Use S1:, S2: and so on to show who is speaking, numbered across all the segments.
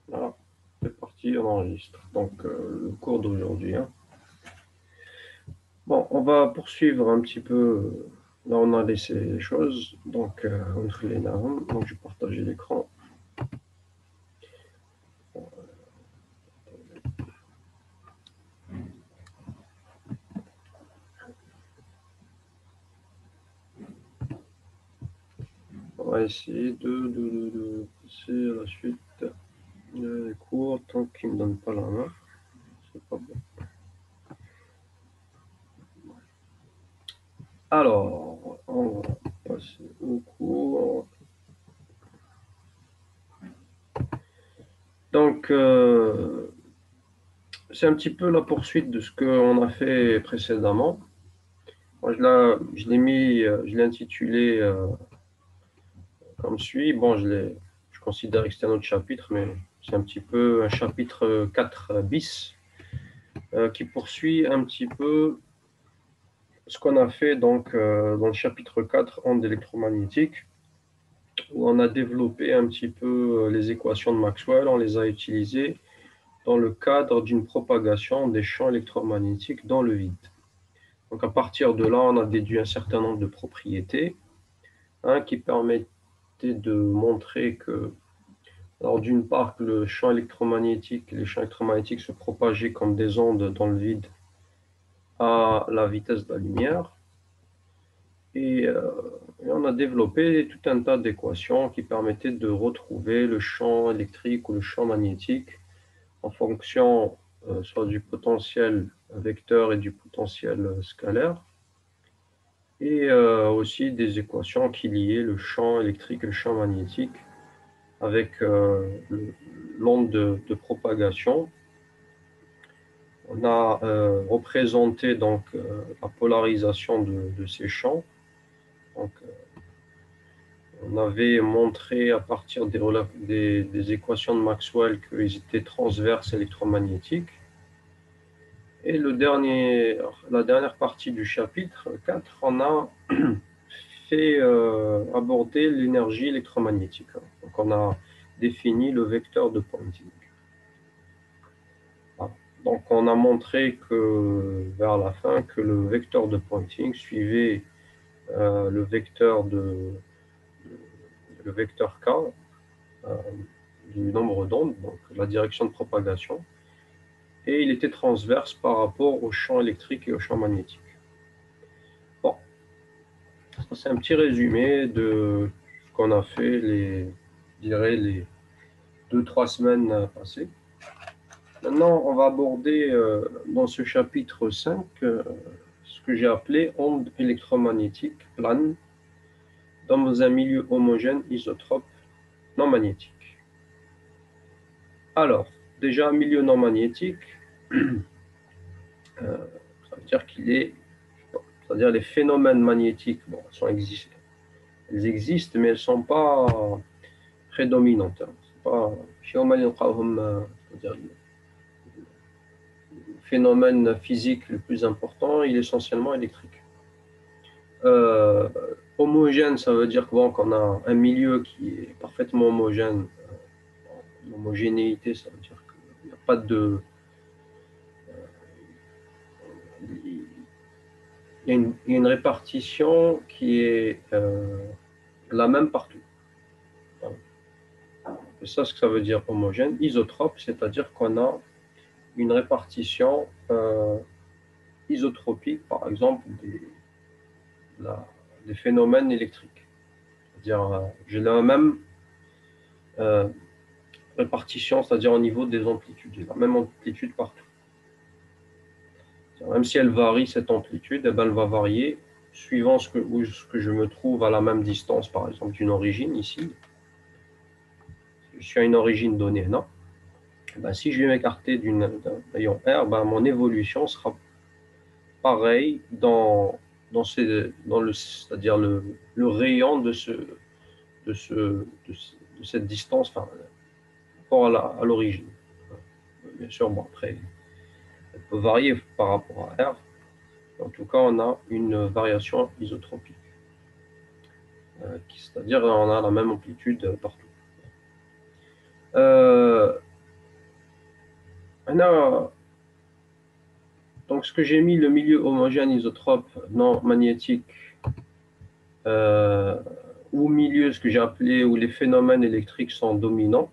S1: Voilà, c'est parti, on enregistre. Donc, le cours d'aujourd'hui, hein. Bon, on va poursuivre un petit peu. Là, on a laissé les choses. Donc, entre les normes. Donc, je vais partager l'écran. On va essayer de passer à la suite des cours tant qu'il ne me donne pas la main. C'est pas bon. Alors, on va passer au cours. Donc, c'est un petit peu la poursuite de ce qu'on a fait précédemment. Moi, je l'ai mis, je l'ai intitulé comme suit. Bon, je considère que c'est un autre chapitre, mais c'est un petit peu un chapitre 4 bis qui poursuit un petit peu ce qu'on a fait donc dans le chapitre 4 ondes électromagnétiques, où on a développé un petit peu les équations de Maxwell, on les a utilisées dans le cadre d'une propagation des champs électromagnétiques dans le vide. Donc à partir de là, on a déduit un certain nombre de propriétés qui permettaient de montrer que, alors d'une part, que les champs électromagnétiques se propageaient comme des ondes dans le vide à la vitesse de la lumière. Et on a développé tout un tas d'équations qui permettaient de retrouver le champ électrique ou le champ magnétique en fonction soit du potentiel vecteur et du potentiel scalaire, et aussi des équations qui liaient le champ électrique et le champ magnétique avec l'onde de propagation. On a représenté donc la polarisation de ces champs. Donc, on avait montré à partir des équations de Maxwell qu'ils étaient transverses électromagnétiques. Et la dernière partie du chapitre 4, on a fait aborder l'énergie électromagnétique. Donc on a défini le vecteur de Poynting. Voilà. Donc on a montré que vers la fin que le vecteur de Poynting suivait le vecteur le vecteur k euh, du nombre d'ondes, donc la direction de propagation, et il était transverse par rapport au champ électrique et au champ magnétique. Bon, ça c'est un petit résumé de ce qu'on a fait les 2-3 semaines passées. Maintenant, on va aborder dans ce chapitre 5 ce que j'ai appelé ondes électromagnétiques planes dans un milieu homogène isotrope non magnétique. Alors, déjà, un milieu non magnétique, ça veut dire qu'il est, c'est-à-dire les phénomènes magnétiques, bon, elles existent, mais elles ne sont pas prédominantes. C'est pas, c'est-à-dire le phénomène physique le plus important, il est essentiellement électrique. Euh, Homogène, ça veut dire bon, qu'on a un milieu qui est parfaitement homogène. L'homogénéité, ça veut dire qu'il n'y a pas de. Il y a une répartition qui est la même partout. C'est ça ce que ça veut dire homogène. Isotrope, c'est-à-dire qu'on a une répartition isotropique, par exemple, des phénomènes électriques. C'est-à-dire, j'ai la même euh, répartition, c'est-à-dire au niveau des amplitudes. J'ai la même amplitude partout. Même si elle varie, cette amplitude, eh ben, elle va varier suivant ce que je me trouve à la même distance, par exemple, d'une origine ici. Je suis à une origine donnée, non? Eh ben, si je vais m'écarter d'un rayon R, ben, mon évolution sera pareille c'est-à-dire le rayon de cette distance, enfin, rapport à l'origine. Bien sûr, bon, après, elle peut varier par rapport à R. En tout cas, on a une variation isotropique, c'est-à-dire on a la même amplitude partout. Euh, Maintenant, donc ce que j'ai mis, le milieu homogène isotrope non magnétique, ou milieu, ce que j'ai appelé, où les phénomènes électriques sont dominants,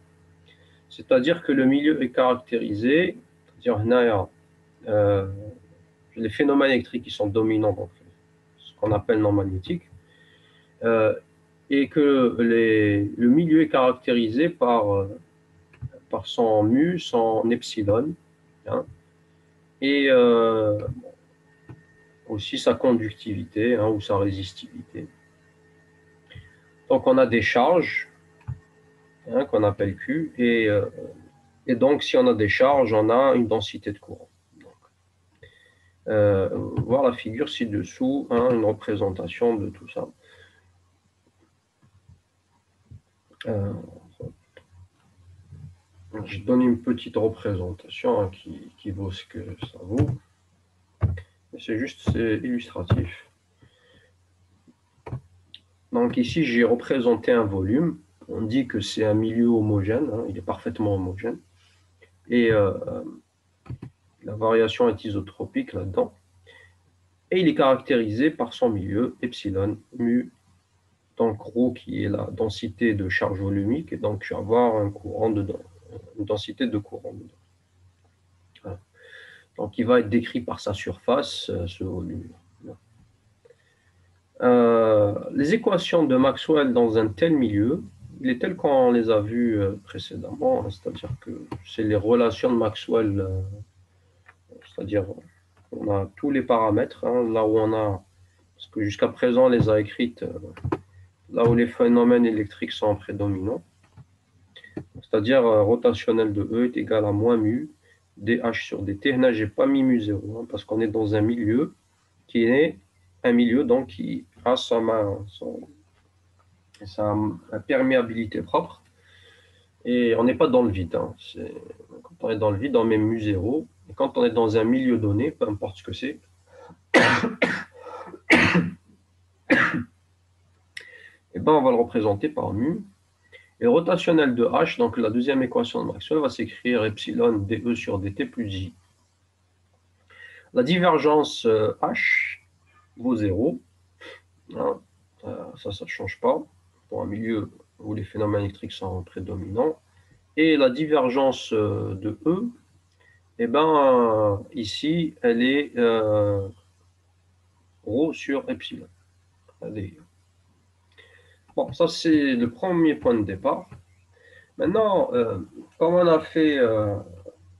S1: c'est-à-dire que le milieu est caractérisé, c'est-à-dire les phénomènes électriques qui sont dominants, donc ce qu'on appelle non magnétique, et que le milieu est caractérisé par son mu, son epsilon, hein, et aussi sa conductivité, hein, ou sa résistivité. Donc on a des charges, hein, qu'on appelle Q, et donc si on a des charges, on a une densité de courant. Voir la figure ci-dessous, hein, une représentation de tout ça. Je donne une petite représentation, hein, qui vaut ce que ça vaut. C'est juste, c'est illustratif. Donc ici, j'ai représenté un volume. On dit que c'est un milieu homogène, hein, il est parfaitement homogène. Et la variation est isotropique là-dedans. Et il est caractérisé par son milieu, epsilon, mu, donc ρ qui est la densité de charge volumique, et donc je vais avoir un courant dedans, une densité de courant dedans. Voilà. Donc il va être décrit par sa surface, ce volume. Les équations de Maxwell dans un tel milieu, il est tel qu'on les a vues précédemment, c'est-à-dire que c'est les relations de Maxwell, c'est-à-dire on a tous les paramètres, hein, là où on a, parce que jusqu'à présent on les a écrites, là où les phénomènes électriques sont prédominants, c'est-à-dire rotationnel de E est égal à moins mu dH sur dt. Là, je n'ai pas mis mu 0, hein, parce qu'on est dans un milieu qui est un milieu donc qui a sa perméabilité propre, et on n'est pas dans le vide. Hein. Quand on est dans le vide, on met mu 0, et quand on est dans un milieu donné, peu importe ce que c'est, et ben on va le représenter par mu. Et le rotationnel de H, donc la deuxième équation de Maxwell, va s'écrire epsilon dE sur dt plus J. La divergence H vaut 0. Hein, ça ne change pas pour un milieu où les phénomènes électriques sont prédominants. Et la divergence de E, eh ben, ici, elle est ρ sur epsilon. Allez. Bon, ça c'est le premier point de départ. Maintenant, comme on a fait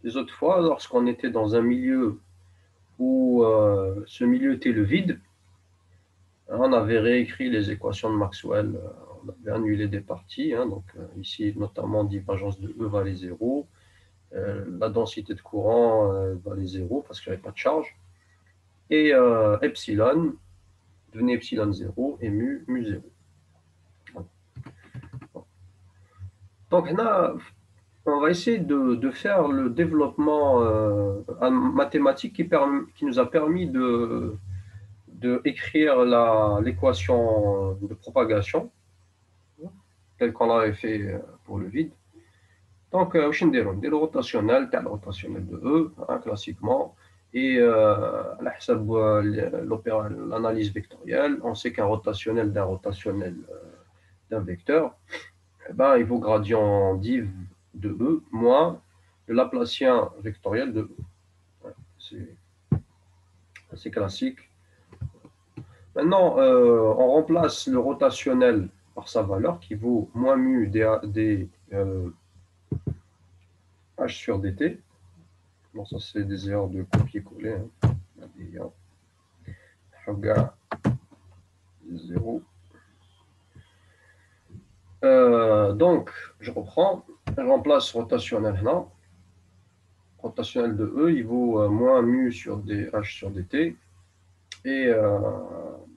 S1: les autres fois, lorsqu'on était dans un milieu où ce milieu était le vide, hein, on avait réécrit les équations de Maxwell, on avait annulé des parties, hein, donc ici notamment divergence de E valait 0, la densité de courant valait 0 parce qu'il n'y avait pas de charge, et epsilon devenait epsilon 0 et mu 0. Donc là, on va essayer de faire le développement mathématique qui nous a permis de écrire l'équation de propagation, telle qu'on l'avait fait pour le vide. Donc, le rotationnel, le rotationnel de E, hein, classiquement, et l'analyse vectorielle, on sait qu'un rotationnel d'un rotationnel d'un vecteur, eh ben, il vaut gradient div de E moins le Laplacien vectoriel de E. C'est classique. Maintenant, on remplace le rotationnel par sa valeur qui vaut moins mu d h sur dt. Bon, ça c'est des erreurs de copier-coller. Hein. 0. Donc, je reprends. Je remplace rotationnel là. Rotationnel de E, il vaut moins mu sur dh sur dt. Et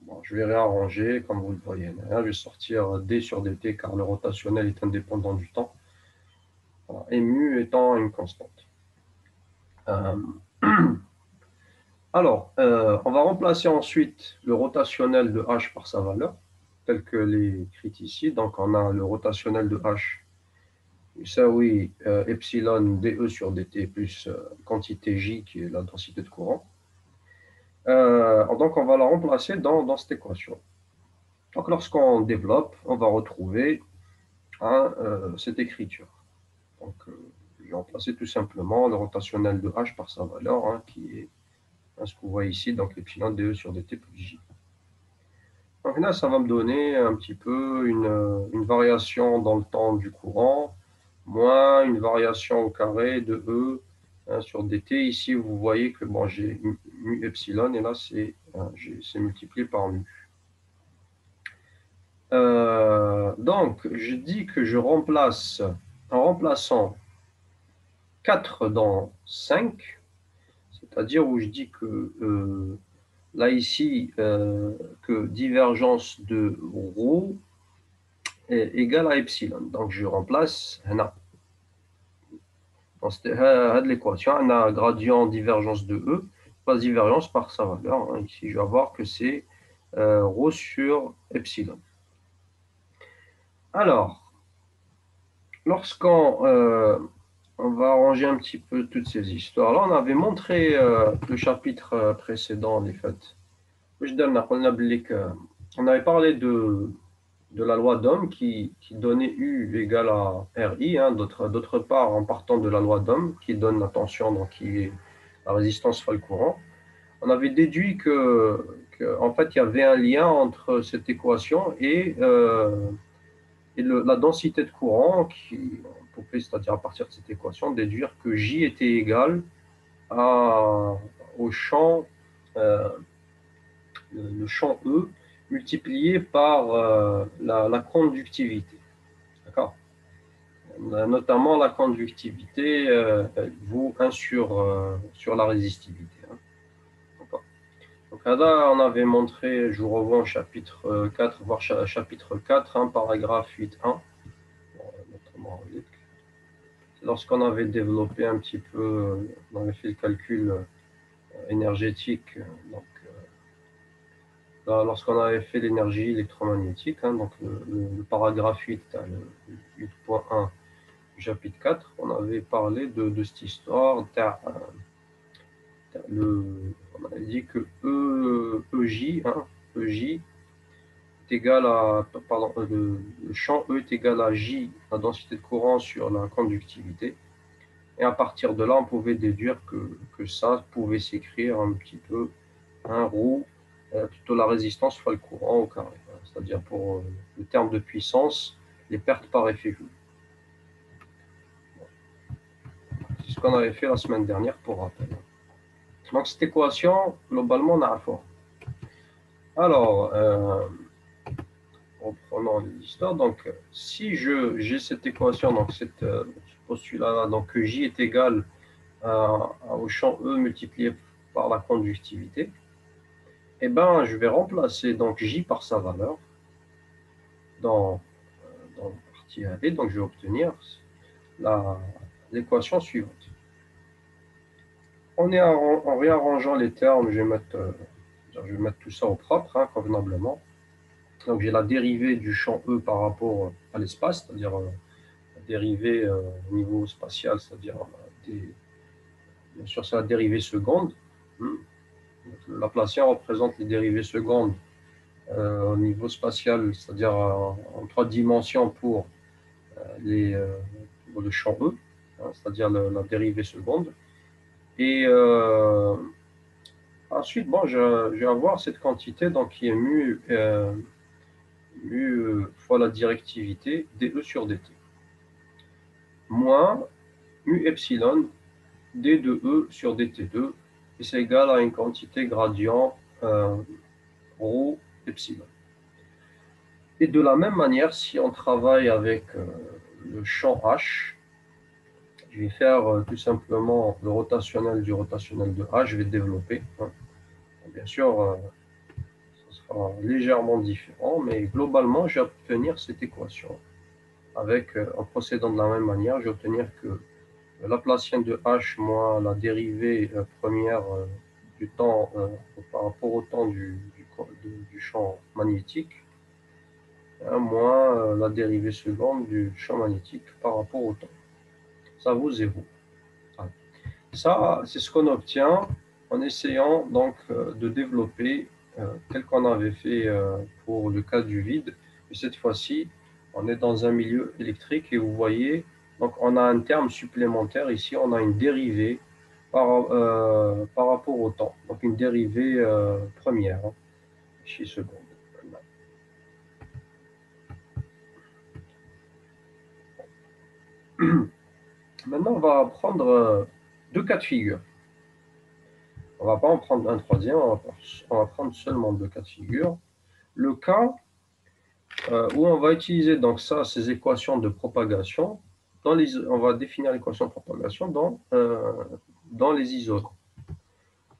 S1: bon, je vais réarranger, comme vous le voyez. Là, je vais sortir d sur dt car le rotationnel est indépendant du temps. Voilà. Et mu étant une constante. Alors, on va remplacer ensuite le rotationnel de h par sa valeur, tel que l'écrit ici. Donc, on a le rotationnel de h Ça, oui, epsilon dE sur dt plus quantité J qui est la densité de courant. Donc, on va la remplacer dans cette équation. Donc, lorsqu'on développe, on va retrouver hein, cette écriture. Donc, je vais remplacer tout simplement le rotationnel de H par sa valeur, hein, qui est hein, ce que vous voyez ici, donc epsilon dE sur dt plus J. Donc là, ça va me donner un petit peu une variation dans le temps du courant, moins une variation au carré de E hein, sur dt. Ici, vous voyez que bon, j'ai mu epsilon, et là, c'est multiplié par mu. Donc, je dis que je remplace, en remplaçant 4 dans 5, c'est-à-dire où je dis que là, ici, que divergence de ρ est égale à epsilon. Donc, je remplace dans l'équation, on a gradient divergence de E, passe divergence par sa valeur. Hein. Ici, je vais avoir que c'est ρ sur epsilon. Alors, lorsqu'on on va arranger un petit peu toutes ces histoires. Là, on avait montré le chapitre précédent, en fait. On avait parlé de la loi d'Ohm qui donnait U égale à RI, hein, d'autre part, en partant de la loi d'Ohm qui donne la tension, donc qui est la résistance fois le courant, on avait déduit en fait, il y avait un lien entre cette équation et la densité de courant, on pouvait, c'est-à-dire à partir de cette équation, déduire que J était égal au champ, euh, le champ E multiplié par la conductivité. D'accord. Notamment la conductivité vaut 1 sur la résistivité. Hein. Donc là, on avait montré, je vous revois au chapitre 4, voire chapitre 4, hein, paragraphe 8.1. Lorsqu'on avait développé un petit peu, on avait fait le calcul énergétique, donc lorsqu'on avait fait l'énergie électromagnétique, hein, donc le paragraphe 8, le 8.1 du chapitre 4, on avait parlé de cette histoire. On avait dit que EJ, hein, EJ est égal à, pardon, le champ E est égal à J, la densité de courant sur la conductivité. Et à partir de là, on pouvait déduire que ça pouvait s'écrire un petit peu un ρ, plutôt la résistance fois le courant au carré. C'est-à-dire pour le terme de puissance, les pertes par effet Joule. C'est ce qu'on avait fait la semaine dernière pour rappel. Donc cette équation, globalement, on a un fort. Alors, reprenons l'histoire. Donc, si j'ai cette équation, donc ce postulat-là, donc que J est égal au champ E multiplié par la conductivité, eh ben, je vais remplacer donc J par sa valeur dans la partie AB. Donc, je vais obtenir l'équation suivante. En réarrangeant les termes, je vais mettre tout ça au propre, hein, convenablement. Donc, j'ai la dérivée du champ E par rapport à l'espace, c'est-à-dire la dérivée au niveau spatial, c'est-à-dire bien sûr, c'est la dérivée seconde. Le Laplacien représente les dérivées secondes au niveau spatial, c'est-à-dire en 3 dimensions pour le champ E, hein, c'est-à-dire la dérivée seconde. Et ensuite, bon, je vais avoir cette quantité donc, qui est mu fois la directivité dE sur dt, moins mu epsilon d de E sur dt2, et c'est égal à une quantité gradient ρ epsilon. Et de la même manière, si on travaille avec le champ H, je vais faire tout simplement le rotationnel du rotationnel de H, je vais développer. Hein. Bien sûr, ce sera légèrement différent, mais globalement, je vais obtenir cette équation. En procédant de la même manière, je vais obtenir que le Laplacien de H moins la dérivée première du temps par rapport au temps du champ magnétique moins la dérivée seconde du champ magnétique par rapport au temps. Ça vaut 0. Ça, c'est ce qu'on obtient en essayant donc de développer tel qu'on avait fait pour le cas du vide. Et cette fois-ci, on est dans un milieu électrique et vous voyez, donc on a un terme supplémentaire ici, on a une dérivée par rapport au temps, donc une dérivée première, hein, chez seconde. Maintenant, on va prendre deux cas de figure. On ne va pas en prendre un troisième, on va prendre seulement deux cas de figure. Le cas où on va utiliser donc ça, ces équations de propagation, on va définir l'équation de propagation dans les isolants.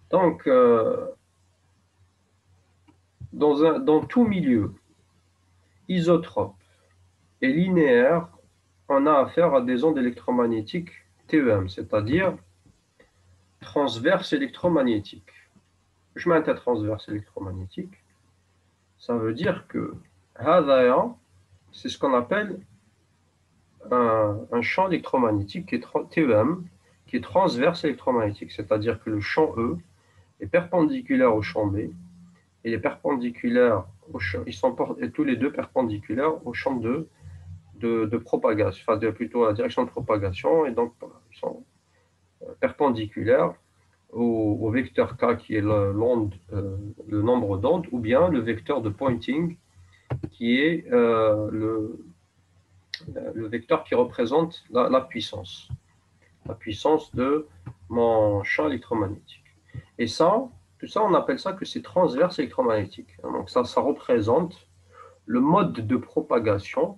S1: Donc, dans tout milieu isotrope et linéaire, on a affaire à des ondes électromagnétiques TEM, c'est-à-dire transverses électromagnétiques. Je mets un transverse électromagnétique, ça veut dire que c'est ce qu'on appelle un champ électromagnétique qui est TEM, qui est transverse électromagnétique, c'est-à-dire que le champ E est perpendiculaire au champ B, et il est perpendiculaire au champ, ils sont tous les deux perpendiculaires au champ de propagation, enfin plutôt à la direction de propagation, et donc ils sont perpendiculaires au vecteur K qui est le nombre d'ondes, ou bien le vecteur de Poynting qui est le vecteur qui représente la puissance de mon champ électromagnétique. Et ça, tout ça, on appelle ça que c'est transverse électromagnétique. Donc ça représente le mode de propagation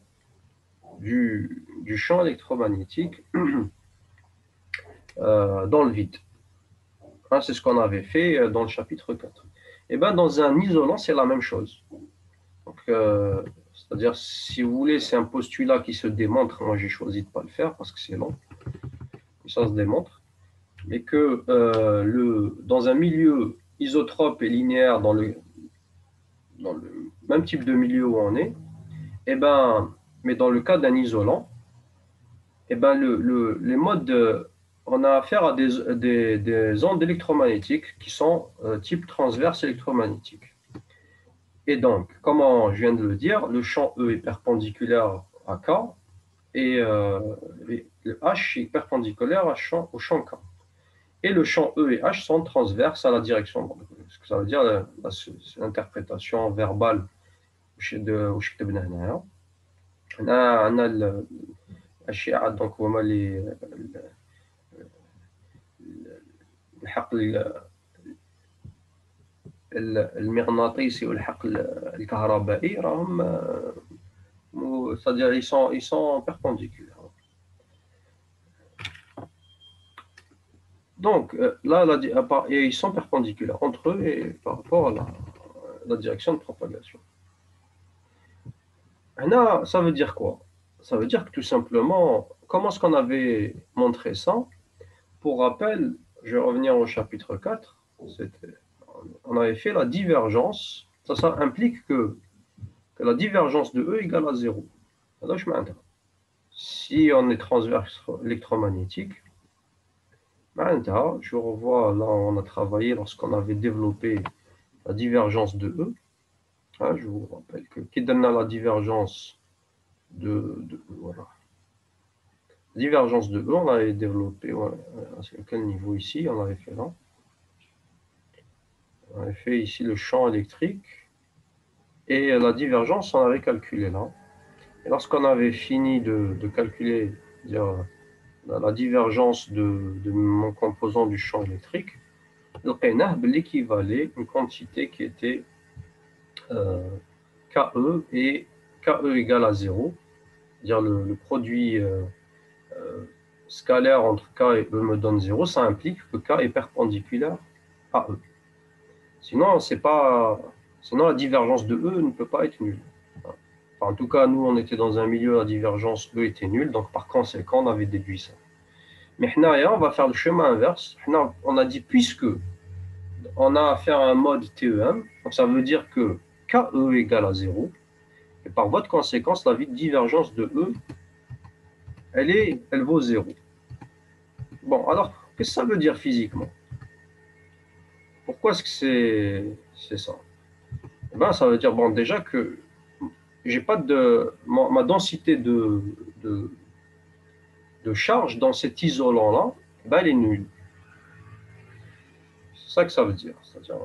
S1: du champ électromagnétique dans le vide. Hein, c'est ce qu'on avait fait dans le chapitre 4. Et bien, dans un isolant, c'est la même chose. C'est-à-dire, si vous voulez, c'est un postulat qui se démontre. Moi, j'ai choisi de ne pas le faire parce que c'est long. Ça se démontre. Mais que dans un milieu isotrope et linéaire, dans le même type de milieu où on est, et ben, mais dans le cas d'un isolant, et ben les modes on a affaire à des ondes électromagnétiques qui sont type transverse électromagnétique. Et donc, comme je viens de le dire, le champ E est perpendiculaire à K et le H est perpendiculaire au champ K. Et le champ E et H sont transverses à la direction. Ce que ça veut dire, c'est l'interprétation verbale de كتبنا هنايا. هنا الأشعة donc هما الحقل المغناطيسي والحقل الكهربائي راهم c'est-à-dire ils sont perpendiculaires. Donc là, ils sont perpendiculaires entre eux et par rapport à la direction de propagation. Là, ça veut dire quoi? Ça veut dire que tout simplement, comment est-ce qu'on avait montré ça? Pour rappel, je vais revenir au chapitre 4. On avait fait la divergence. Ça implique que la divergence de E égale à 0. Alors, si on est transverse électromagnétique, je revois, là on a travaillé lorsqu'on avait développé la divergence de E. Hein, je vous rappelle que qui donne la divergence de E, voilà. La divergence de E, on l'avait développé, voilà. À quel niveau ici? On avait fait là. On avait fait ici le champ électrique. Et la divergence, on avait calculé là. Et lorsqu'on avait fini de calculer la divergence de mon composant du champ électrique, l'équivalait une quantité qui était KE et KE égale à 0, c'est-à-dire le produit scalaire entre K et E me donne 0, ça implique que K est perpendiculaire à E. Sinon, la divergence de E ne peut pas être nulle. Enfin, en tout cas, nous, on était dans un milieu, la divergence E était nulle, donc par conséquent, on avait déduit ça. Mais on va faire le chemin inverse. On a dit, puisque on a affaire à un mode TEM, donc ça veut dire que KE égale à 0, Et par voie de conséquence, la divergence de E, elle vaut 0. Bon, alors, qu'est-ce que ça veut dire physiquement? Pourquoi est-ce que c'est ça? Eh ben, ça veut dire, bon, déjà que j'ai pas de ma densité de, de charge dans cet isolant-là, ben, elle est nulle. C'est ça que ça veut dire. C'est-à-dire,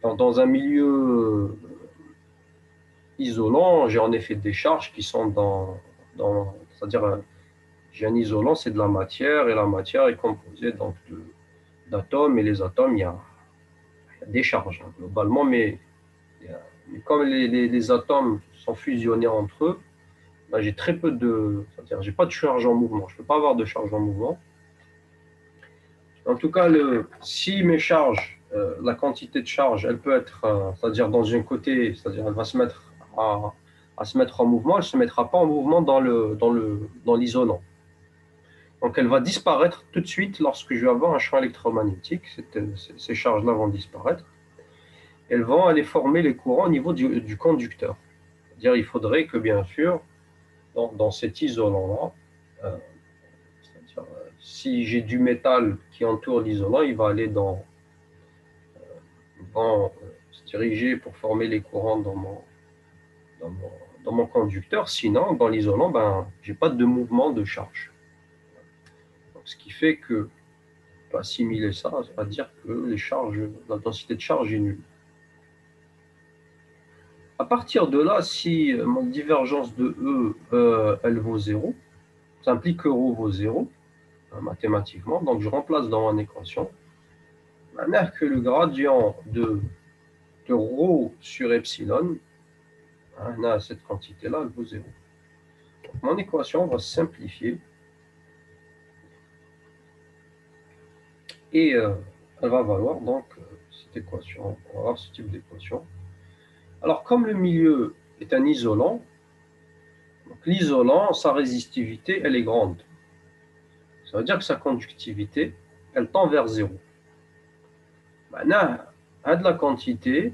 S1: dans un milieu isolant, j'ai en effet des charges qui sont c'est-à-dire, j'ai un isolant, c'est de la matière, et la matière est composée donc d'atomes, et les atomes, il y a des charges, hein, globalement, mais comme les atomes sont fusionnés entre eux, ben, j'ai très peu c'est-à-dire, j'ai pas de charge en mouvement. Je peux pas avoir de charge en mouvement. En tout cas, si mes charges, la quantité de charge, elle peut être, c'est-à-dire dans un côté, c'est-à-dire elle va se mettre à se mettre en mouvement, elle ne se mettra pas en mouvement dans l'isolant. Donc elle va disparaître tout de suite lorsque je vais avoir un champ électromagnétique. Ces charges-là vont disparaître. Elles vont aller former les courants au niveau du conducteur. C'est-à-dire il faudrait que, bien sûr, dans cet isolant-là, si j'ai du métal qui entoure l'isolant, il va aller vont se diriger pour former les courants dans mon, dans mon conducteur. Sinon, dans l'isolant, ben, je n'ai pas de mouvement de charge. Donc, ce qui fait que, on peut assimiler ça à dire que la densité de charge est nulle. À partir de là, si mon divergence de E, elle vaut 0, ça implique que ρ vaut 0, mathématiquement. Donc, je remplace dans mon équation. Maintenant que le gradient de ρ sur epsilon, hein, cette quantité-là, elle vaut 0. Donc, mon équation va se simplifier et elle va valoir donc cette équation. On va avoir ce type d'équation. Alors, comme le milieu est un isolant, l'isolant, sa résistivité, elle est grande. Ça veut dire que sa conductivité, elle tend vers 0. Maintenant, à de la quantité,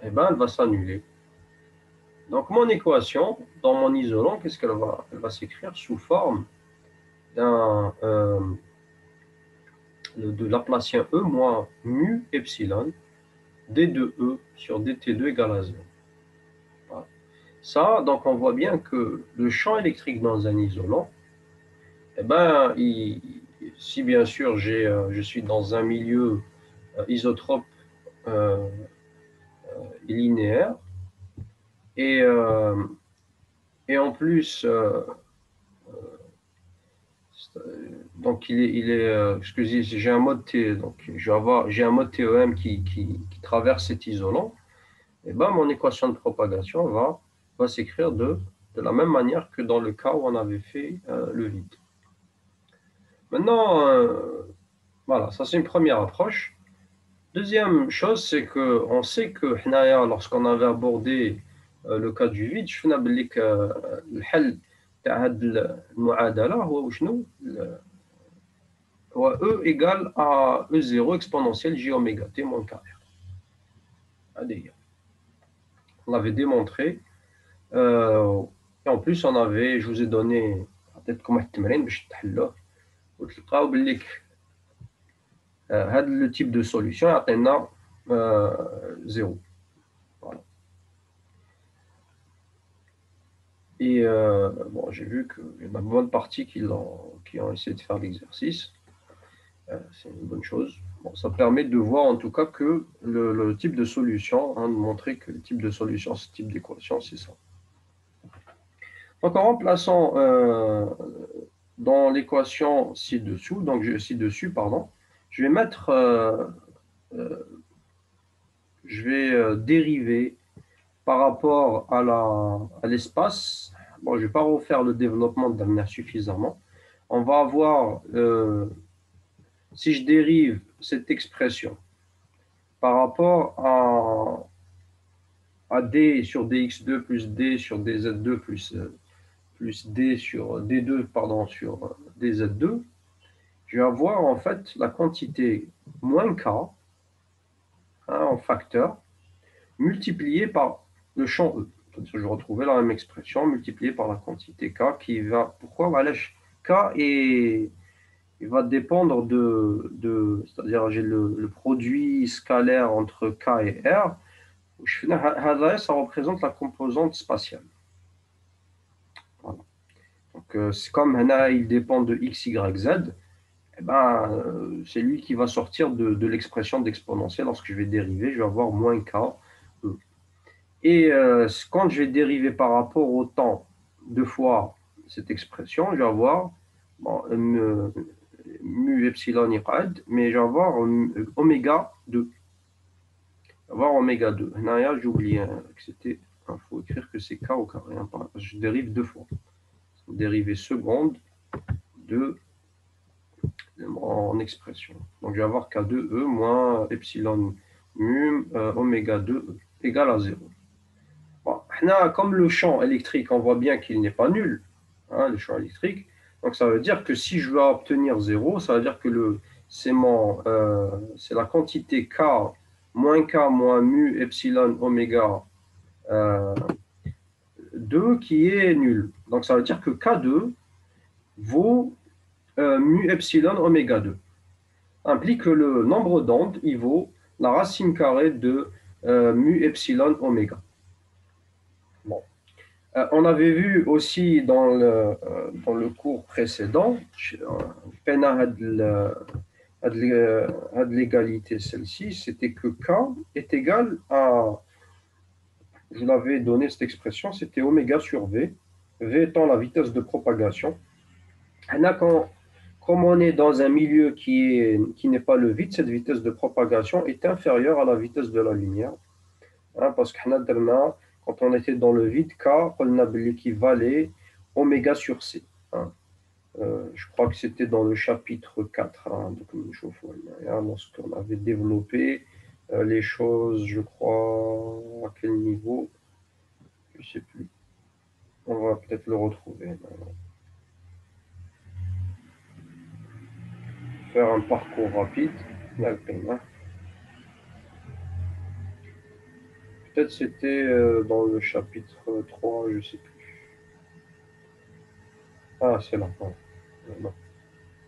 S1: eh ben, elle va s'annuler. Donc, mon équation, dans mon isolant, qu'est-ce qu'elle va? Elle va s'écrire sous forme de Laplacien E moins mu epsilon d de E sur dt2 égale à 0. Voilà. Ça, donc on voit bien que le champ électrique dans un isolant, eh ben, si bien sûr je suis dans un milieu isotrope et linéaire, et, en plus, donc excusez, j'ai un mode T, donc j'ai un mode TEM qui traverse cet isolant, et ben mon équation de propagation va s'écrire de la même manière que dans le cas où on avait fait le vide. Maintenant, voilà, ça c'est une première approche. Deuxième chose, c'est qu'on sait que lorsqu'on avait abordé le cas du vide, je faisais que le حل تاع هاد المعادلة هو شنو؟ هو E égale à E0 exponentielle j oméga t moins carré. On l'avait démontré. Et en plus, je vous ai donné peut-être comme التمرين باش تحلوه وتلقاو باللي le type de solution يعطينا 0. Voilà. Et bon, j'ai vu qu'il y a une bonne partie qui ont essayé de faire l'exercice. C'est une bonne chose. Bon, ça permet de voir en tout cas que le type de solution, de montrer que le type de solution, ce type d'équation, c'est ça. Donc en remplaçant dans l'équation ci-dessous, je vais mettre, je vais dériver par rapport à l'espace. Bon, je ne vais pas refaire le développement de manière suffisamment. On va avoir, si je dérive cette expression par rapport à d sur dx2 plus d sur dz2 plus d sur d2 pardon, sur dz2, je vais avoir en fait la quantité moins k, hein, en facteur, multiplié par le champ E. C'est-à-dire que je vais retrouver la même expression multipliée par la quantité K qui va. Pourquoi? Voilà, K et il va dépendre c'est-à-dire j'ai le produit scalaire entre K et R. Ça représente la composante spatiale. Voilà. Donc, c'est comme là, il dépend de X, Y, Z, eh ben, c'est lui qui va sortir de l'expression d'exponentielle. Lorsque je vais dériver, je vais avoir moins K, E. Et quand je vais dériver par rapport au temps deux fois cette expression, je vais avoir bon, mu epsilon iqad, mais je vais avoir oméga 2. Je vais avoir oméga 2. Là, j'ai oublié que c'était. Il faut écrire que c'est K au carré. Hein, je dérive deux fois. Dérivée seconde de en expression. Donc, je vais avoir K2E moins epsilon mu oméga 2E égale à 0. Bon, comme le champ électrique, on voit bien qu'il n'est pas nul, hein, le champ électrique. Donc, ça veut dire que si je veux obtenir 0, ça veut dire que c'est la quantité K moins mu epsilon oméga 2 qui est nulle. Donc, ça veut dire que K2 vaut mu epsilon oméga 2. Implique que le nombre d'ondes, il vaut la racine carrée de mu epsilon oméga. Bon. On avait vu aussi dans le cours précédent, l'égalité celle-ci, c'était que K est égal à, je l'avais donné cette expression, c'était oméga sur V, V étant la vitesse de propagation. Comme on est dans un milieu qui n'est pas le vide, cette vitesse de propagation est inférieure à la vitesse de la lumière. Hein, parce que quand on était dans le vide, K, on a l'équivalent oméga sur C. Hein. Je crois que c'était dans le chapitre 4, hein, lorsqu'on avait développé les choses, je crois, à quel niveau, je ne sais plus. On va peut-être le retrouver. Faire un parcours rapide. Peut-être c'était dans le chapitre 3, je ne sais plus. Ah, c'est là. Non.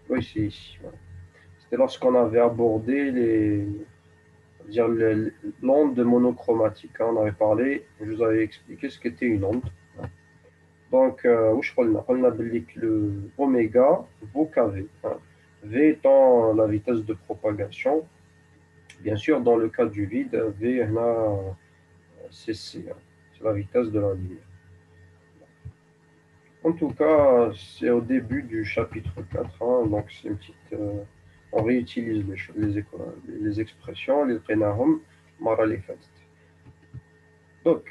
S1: Oui, c'est ici. Voilà. C'était lorsqu'on avait abordé l'onde monochromatique. Hein. On avait parlé, je vous avais expliqué ce qu'était une onde. Donc, on a le oméga vaut kV. Hein. V étant la vitesse de propagation. Bien sûr, dans le cas du vide, V, c'est C. Hein. C'est la vitesse de la lumière. En tout cas, c'est au début du chapitre 4. Hein. Donc, c'est une petite. On réutilise les expressions, les prénoms, mara les fêtes. Donc,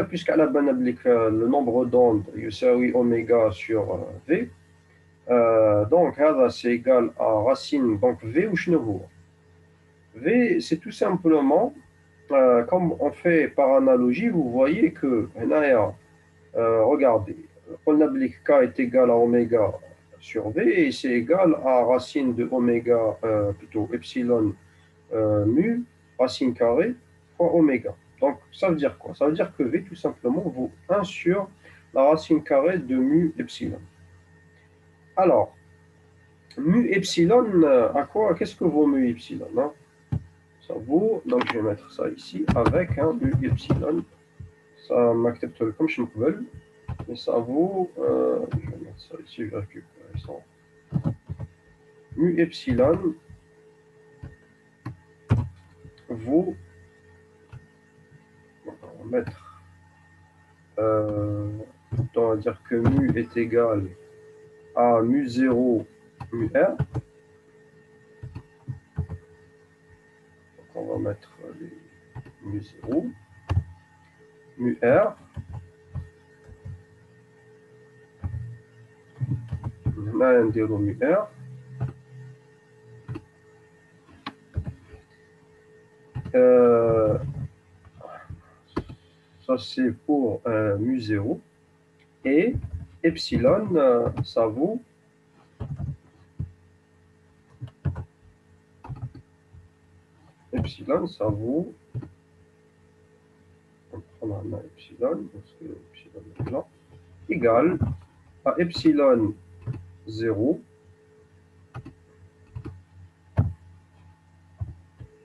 S1: puisqu'à la le nombre d'ondes, oui oméga sur V, donc c'est égal à racine, donc V ou chenevou. V, c'est tout simplement, comme on fait par analogie, vous voyez que, regardez, K est égal à oméga sur V et c'est égal à racine de oméga, plutôt epsilon mu, racine carrée fois oméga. Donc, ça veut dire quoi? Ça veut dire que V, tout simplement, vaut 1 sur la racine carrée de mu epsilon. Alors, mu epsilon, à quoi? Qu'est-ce que vaut mu epsilon? Hein? Ça vaut, donc je vais mettre ça ici, avec mu epsilon. Ça m'accepte comme je me veux, mais ça vaut, je vais mettre ça ici, je vais récupérer ça. Mu epsilon vaut, on va mettre, on va dire que mu est égal à mu 0 mu r. Donc on va mettre les mu 0 mu r. Là, on dit mu r. Ça c'est pour mu 0 et epsilon ça vaut on prend on a epsilon, parce que epsilon est là, égale à epsilon 0,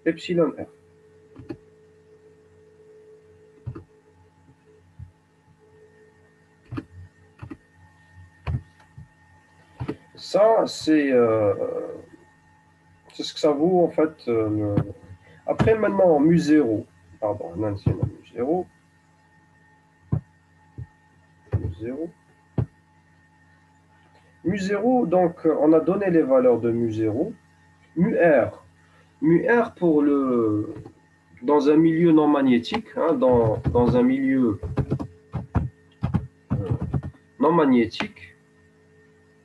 S1: epsilon r. Ça, c'est ce que ça vaut en fait. Après, maintenant, mu0, pardon, on a ici mu0, mu0. Mu0, donc on a donné les valeurs de mu0, mu-r. Mu-r pour le, dans un milieu non magnétique, hein, dans un milieu non magnétique,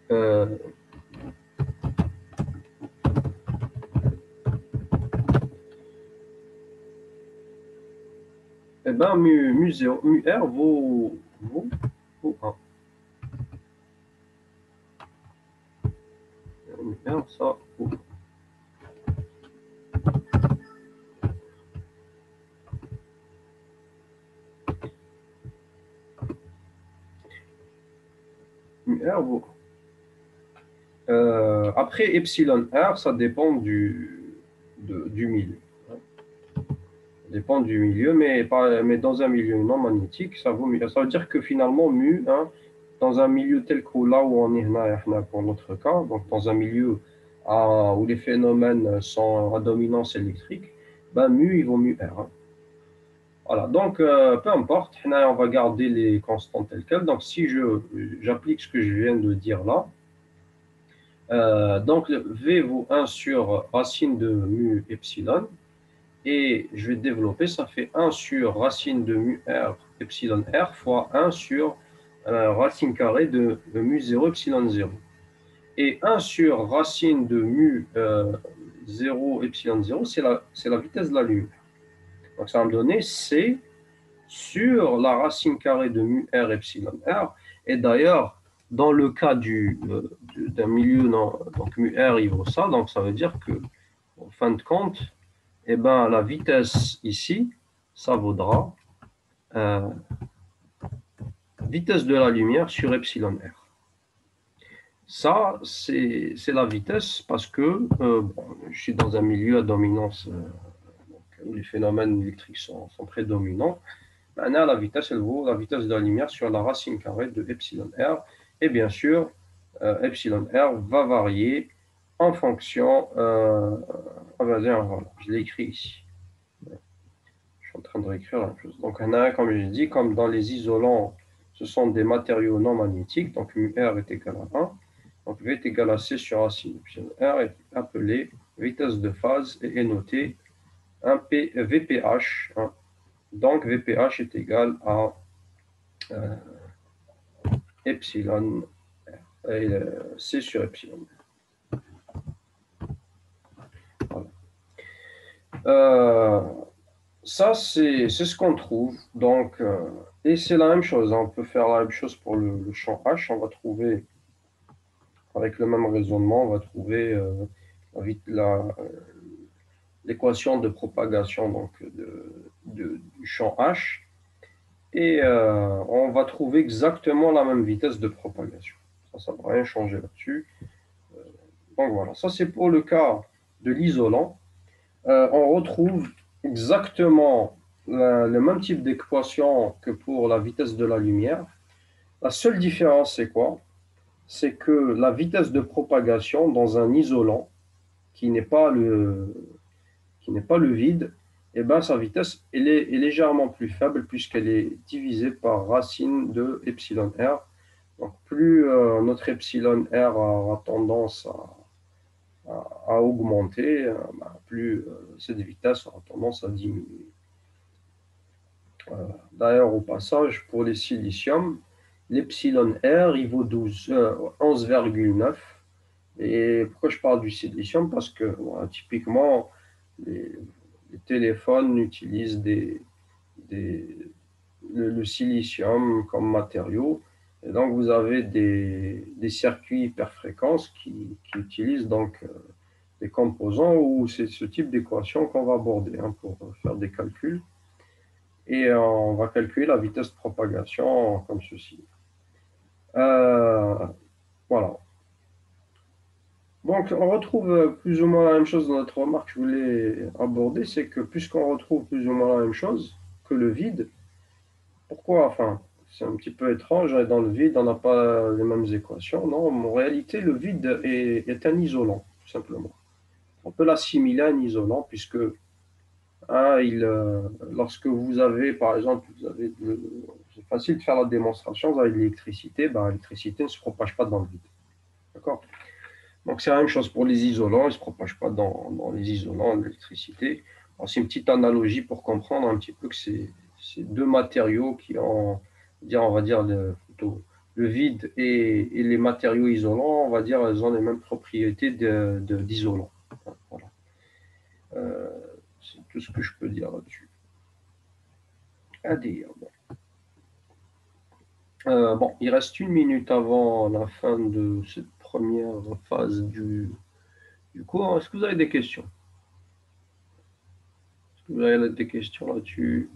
S1: eh ben, mu0, mu-r vaut 1. Mu-r, ça vaut 1. Mu-r vaut 1. Après, epsilon r, ça dépend du milieu. Ça dépend du milieu, mais dans un milieu non magnétique, ça vaut mieux. Ça veut dire que finalement, mu, hein, dans un milieu tel que là où on est pour notre cas, donc dans un milieu où les phénomènes sont à dominance électrique, ben mu, il vaut mu r. Hein. Voilà, donc peu importe, on va garder les constantes telles quelles. Donc si j'applique ce que je viens de dire là, donc V vaut 1 sur racine de mu epsilon, et je vais développer, ça fait 1 sur racine de mu r epsilon r fois 1 sur racine carrée de mu 0 epsilon 0. Et 1 sur racine de mu 0 epsilon 0, c'est la vitesse de la lumière. Donc ça va me donner C sur la racine carrée de mu r epsilon r. Et d'ailleurs, dans le cas d'un milieu, non, donc mu r, il vaut ça, donc ça veut dire que, en fin de compte, eh ben, la vitesse ici, ça vaudra vitesse de la lumière sur epsilon r. Ça, c'est la vitesse parce que je suis dans un milieu à dominance où les phénomènes électriques sont prédominants. Maintenant, la vitesse, elle vaut la vitesse de la lumière sur la racine carrée de epsilon r. Et bien sûr, epsilon r va varier en fonction... voilà, je l'ai écrit ici. Je suis en train de réécrire la même chose. Donc, on a, comme j'ai dit, comme dans les isolants, ce sont des matériaux non magnétiques. Donc, mu r est égal à 1. Donc, V est égal à C sur racine. Epsilon r est appelé vitesse de phase et est noté VPH. Hein. Donc, VPH est égal à epsilon r. Et C sur epsilon. Voilà. Ça, c'est ce qu'on trouve. Donc, et c'est la même chose. Hein. On peut faire la même chose pour le champ H. On va trouver, avec le même raisonnement, on va trouver l'équation de propagation donc, du champ H. Et on va trouver exactement la même vitesse de propagation. Ça ne va rien changer là-dessus. Donc voilà, ça c'est pour le cas de l'isolant. On retrouve exactement le même type d'équation que pour la vitesse de la lumière. La seule différence, c'est quoi? C'est que la vitesse de propagation dans un isolant qui n'est pas le vide, eh ben, sa vitesse elle est légèrement plus faible puisqu'elle est divisée par racine de epsilon r. Donc plus notre epsilon r a tendance à augmenter, plus cette vitesse aura tendance à diminuer. D'ailleurs, au passage, pour les silicium, l'epsilon R, il vaut 11,9. Et pourquoi je parle du silicium? Parce que voilà, typiquement, les téléphones utilisent le silicium comme matériau. Et donc, vous avez des circuits hyperfréquences qui utilisent donc des composants où c'est ce type d'équation qu'on va aborder hein, pour faire des calculs. et on va calculer la vitesse de propagation comme ceci. Euh, voilà. Donc, on retrouve plus ou moins la même chose dans notre remarque que je voulais aborder, c'est que puisqu'on retrouve plus ou moins la même chose que le vide, pourquoi, enfin, c'est un petit peu étrange, hein, dans le vide, on n'a pas les mêmes équations. Non, en réalité, le vide est un isolant, tout simplement. On peut l'assimiler à un isolant, puisque hein, lorsque vous avez, par exemple, c'est facile de faire la démonstration, vous avez de l'électricité, ben, l'électricité ne se propage pas dans le vide. D'accord? Donc c'est la même chose pour les isolants, ils ne se propagent pas dans les isolants de l'électricité. C'est une petite analogie pour comprendre un petit peu que c'est deux matériaux qui ont, on va dire plutôt le vide et les matériaux isolants, on va dire, elles ont les mêmes propriétés d'isolant. Voilà. Euh, c'est tout ce que je peux dire là-dessus. À dire. Bon, il reste une minute avant la fin de cette première phase du cours. Est-ce que vous avez des questions? Est-ce que vous avez des questions là-dessus?